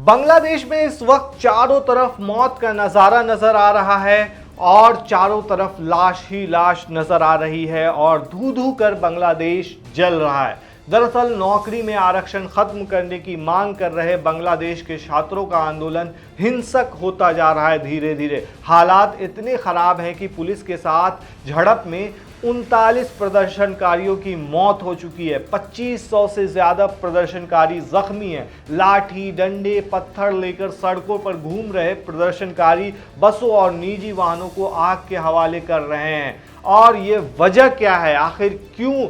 बांग्लादेश में इस वक्त चारों तरफ मौत का नज़ारा नजर आ रहा है और चारों तरफ लाश ही लाश नजर आ रही है और धू धू कर बांग्लादेश जल रहा है। दरअसल नौकरी में आरक्षण खत्म करने की मांग कर रहे बांग्लादेश के छात्रों का आंदोलन हिंसक होता जा रहा है। धीरे धीरे हालात इतने खराब हैं कि पुलिस के साथ झड़प में 39 प्रदर्शनकारियों की मौत हो चुकी है। 2500 से ज्यादा प्रदर्शनकारी जख्मी हैं। लाठी डंडे पत्थर लेकर सड़कों पर घूम रहे प्रदर्शनकारी बसों और निजी वाहनों को आग के हवाले कर रहे हैं। और ये वजह क्या है, आखिर क्यों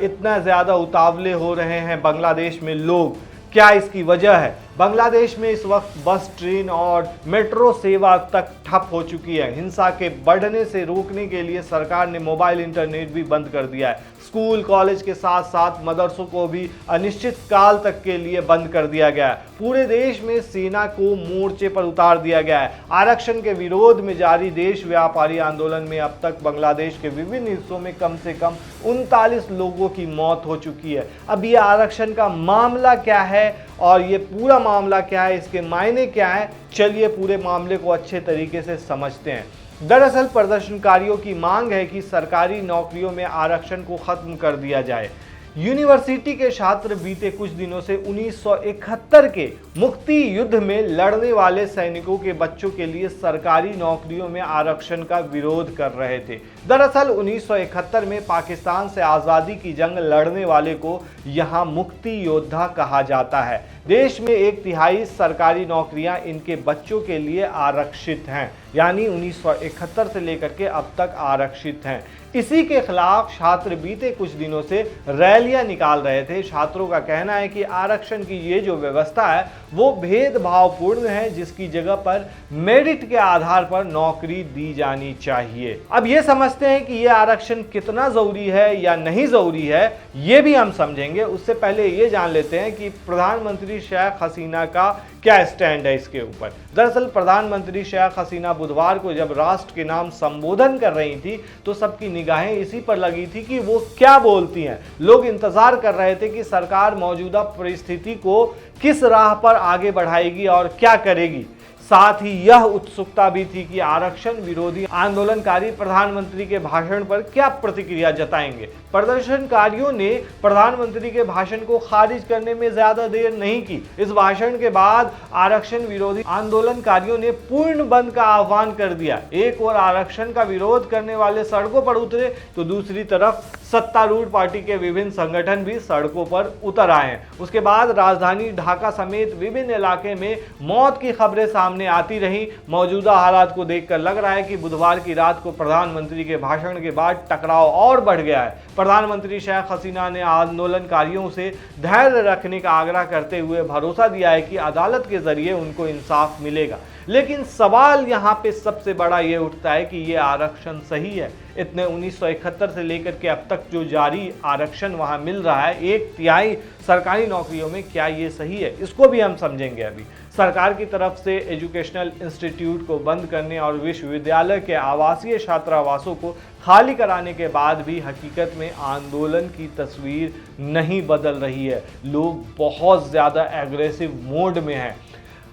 इतना ज्यादा उतावले हो रहे हैं बांग्लादेश में लोग, क्या इसकी वजह है? बांग्लादेश में इस वक्त बस ट्रेन और मेट्रो सेवा तक ठप हो चुकी है। हिंसा के बढ़ने से रोकने के लिए सरकार ने मोबाइल इंटरनेट भी बंद कर दिया है। स्कूल कॉलेज के साथ साथ मदरसों को भी अनिश्चित काल तक के लिए बंद कर दिया गया है। पूरे देश में सेना को मोर्चे पर उतार दिया गया है। आरक्षण के विरोध में जारी देश व्यापारी आंदोलन में अब तक बांग्लादेश के विभिन्न हिस्सों में कम से कम 39 लोगों की मौत हो चुकी है। अब ये आरक्षण का मामला क्या है और ये पूरा मामला क्या है, इसके मायने क्या है, चलिए पूरे मामले को अच्छे तरीके से समझते हैं। दरअसल प्रदर्शनकारियों की मांग है कि सरकारी नौकरियों में आरक्षण को खत्म कर दिया जाए। यूनिवर्सिटी के छात्र बीते कुछ दिनों से 1971 के मुक्ति युद्ध में लड़ने वाले सैनिकों के बच्चों के लिए सरकारी नौकरियों में आरक्षण का विरोध कर रहे थे। दरअसल 1971 में पाकिस्तान से आज़ादी की जंग लड़ने वाले को यहाँ मुक्ति योद्धा कहा जाता है। देश में 1/3 सरकारी नौकरियां इनके बच्चों के लिए आरक्षित हैं, यानी 1971 से लेकर के अब तक आरक्षित हैं। इसी के खिलाफ छात्र बीते कुछ दिनों से रैलियां निकाल रहे थे। छात्रों का कहना है कि आरक्षण की ये जो व्यवस्था है वो भेदभावपूर्ण है, जिसकी जगह पर मेरिट के आधार पर नौकरी दी जानी चाहिए। अब ये समझते हैं कि ये आरक्षण कितना जरूरी है या नहीं जरूरी है, ये भी हम समझेंगे। उससे पहले ये जान लेते हैं कि प्रधानमंत्री शेख हसीना का क्या स्टैंड है इसके ऊपर। दरअसल प्रधानमंत्री शेख हसीना बुधवार को जब राष्ट्र के नाम संबोधन कर रही थी तो सबकी निगाहें इसी पर लगी थी कि वो क्या बोलती हैं। लोग इंतजार कर रहे थे कि सरकार मौजूदा परिस्थिति को किस राह पर आगे बढ़ाएगी और क्या करेगी। साथ ही यह उत्सुकता भी थी कि आरक्षण विरोधी आंदोलनकारी प्रधानमंत्री के भाषण पर क्या प्रतिक्रिया जताएंगे। प्रदर्शनकारियों ने प्रधानमंत्री के भाषण को खारिज करने में ज्यादा देर नहीं की। इस भाषण के बाद आरक्षण विरोधी आंदोलनकारियों ने पूर्ण बंद का आह्वान कर दिया। एक ओर आरक्षण का विरोध करने वाले सड़कों पर उतरे तो दूसरी तरफ सत्तारूढ़ पार्टी के विभिन्न संगठन भी सड़कों पर उतर आए हैं। उसके बाद राजधानी ढाका समेत विभिन्न इलाके में मौत की खबरें सामने आती रही। मौजूदा हालात को देखकर लग रहा है कि बुधवार की रात को प्रधानमंत्री के भाषण के बाद टकराव और बढ़ गया है। प्रधानमंत्री शेख हसीना ने आंदोलनकारियों से धैर्य रखने का आग्रह करते हुए भरोसा दिया है कि अदालत के जरिए उनको इंसाफ मिलेगा। लेकिन सवाल यहाँ पे सबसे बड़ा ये उठता है कि ये आरक्षण सही है? इतने 1971 से लेकर के अब तक जो जारी आरक्षण वहाँ मिल रहा है 1/3 सरकारी नौकरियों में, क्या ये सही है? इसको भी हम समझेंगे। अभी सरकार की तरफ से एजुकेशनल इंस्टीट्यूट को बंद करने और विश्वविद्यालय के आवासीय छात्रावासों को खाली कराने के बाद भी हकीकत में आंदोलन की तस्वीर नहीं बदल रही है। लोग बहुत ज़्यादा एग्रेसिव मोड में हैं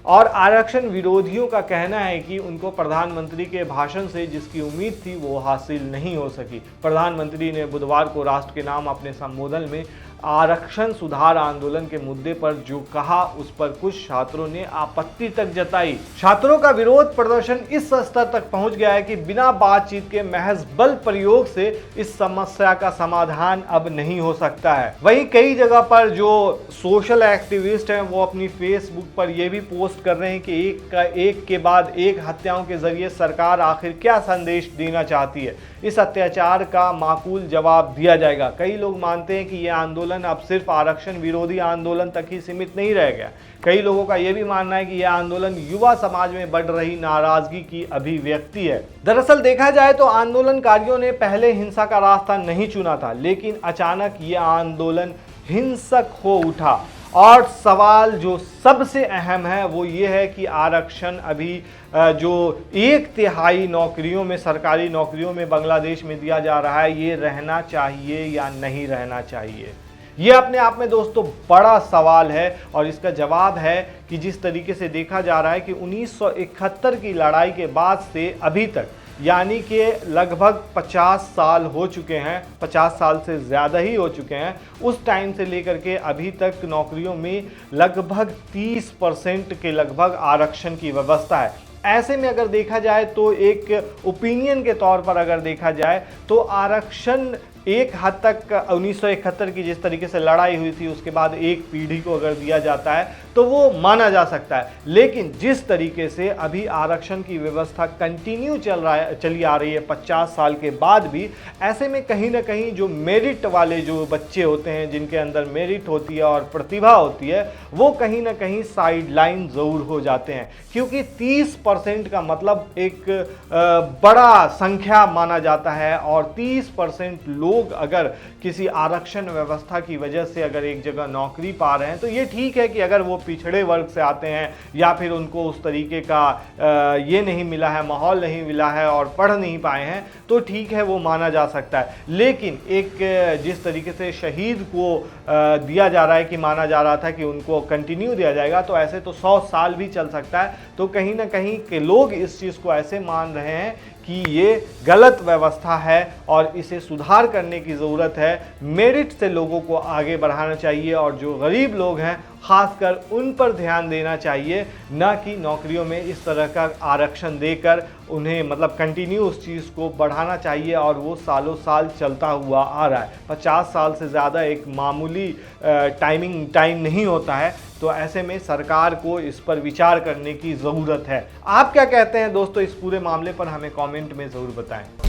और आरक्षण विरोधियों का कहना है कि उनको प्रधानमंत्री के भाषण से जिसकी उम्मीद थी वो हासिल नहीं हो सकी। प्रधानमंत्री ने बुधवार को राष्ट्र के नाम अपने संबोधन में आरक्षण सुधार आंदोलन के मुद्दे पर जो कहा उस पर कुछ छात्रों ने आपत्ति तक जताई। छात्रों का विरोध प्रदर्शन इस स्तर तक पहुंच गया है कि बिना बातचीत के महज बल प्रयोग से इस समस्या का समाधान अब नहीं हो सकता है। वहीं कई जगह पर जो सोशल एक्टिविस्ट हैं वो अपनी फेसबुक पर यह भी पोस्ट कर रहे हैं कि एक के बाद एक हत्याओं के जरिए सरकार आखिर क्या संदेश देना चाहती है। इस अत्याचार का माकूल जवाब दिया जाएगा। कई लोग मानते हैं कि यह आंदोलन अब सिर्फ आरक्षण विरोधी आंदोलन तक ही सीमित नहीं रह गया। कई लोगों का यह भी मानना है कि यह आंदोलन युवा समाज में बढ़ रही नाराजगी की अभिव्यक्ति है। दरअसल देखा जाए तो आंदोलनकारियों ने पहले हिंसा का रास्ता नहीं चुना था, लेकिन अचानक यह आंदोलन हिंसक हो उठा। और सवाल जो सबसे अहम है वो ये है कि आरक्षण अभी जो 1/3 नौकरियों में, सरकारी नौकरियों में बांग्लादेश में दिया जा रहा है, ये रहना चाहिए या नहीं रहना चाहिए। ये अपने आप में दोस्तों बड़ा सवाल है और इसका जवाब है कि जिस तरीके से देखा जा रहा है कि 1971 की लड़ाई के बाद से अभी तक, यानी कि लगभग 50 साल हो चुके हैं, 50 साल से ज़्यादा ही हो चुके हैं, उस टाइम से लेकर के अभी तक नौकरियों में लगभग 30% के लगभग आरक्षण की व्यवस्था है। ऐसे में अगर देखा जाए तो एक ओपिनियन के तौर पर अगर देखा जाए तो आरक्षण एक हद तक 1971 की जिस तरीके से लड़ाई हुई थी उसके बाद एक पीढ़ी को अगर दिया जाता है तो वो माना जा सकता है। लेकिन जिस तरीके से अभी आरक्षण की व्यवस्था कंटिन्यू चली आ रही है 50 साल के बाद भी, ऐसे में कहीं ना कहीं जो मेरिट वाले जो बच्चे होते हैं, जिनके अंदर मेरिट होती है और प्रतिभा होती है, वो कहीं ना कहीं साइडलाइन ज़रूर हो जाते हैं, क्योंकि 30% का मतलब एक बड़ा संख्या माना जाता है। और 30% लोग अगर किसी आरक्षण व्यवस्था की वजह से अगर एक जगह नौकरी पा रहे हैं तो ये ठीक है कि अगर वो पिछड़े वर्ग से आते हैं या फिर उनको उस तरीके का ये नहीं मिला है, माहौल नहीं मिला है और पढ़ नहीं पाए हैं, तो ठीक है, वो माना जा सकता है। लेकिन एक जिस तरीके से शहीद को दिया जा रहा है कि माना जा रहा था कि उनको कंटिन्यू दिया जाएगा, तो ऐसे तो 100 साल भी चल सकता है। तो कहीं ना कहीं के लोग इस चीज़ को ऐसे मान रहे हैं कि ये गलत व्यवस्था है और इसे सुधार करने की ज़रूरत है। मेरिट से लोगों को आगे बढ़ाना चाहिए और जो गरीब लोग हैं खासकर उन पर ध्यान देना चाहिए, ना कि नौकरियों में इस तरह का आरक्षण देकर उन्हें मतलब कंटिन्यू उस चीज़ को बढ़ाना चाहिए। और वो सालों साल चलता हुआ आ रहा है, 50 साल से ज़्यादा एक मामूली टाइम नहीं होता है। तो ऐसे में सरकार को इस पर विचार करने की ज़रूरत है। आप क्या कहते हैं दोस्तों इस पूरे मामले पर, हमें कमेंट में ज़रूर बताएं।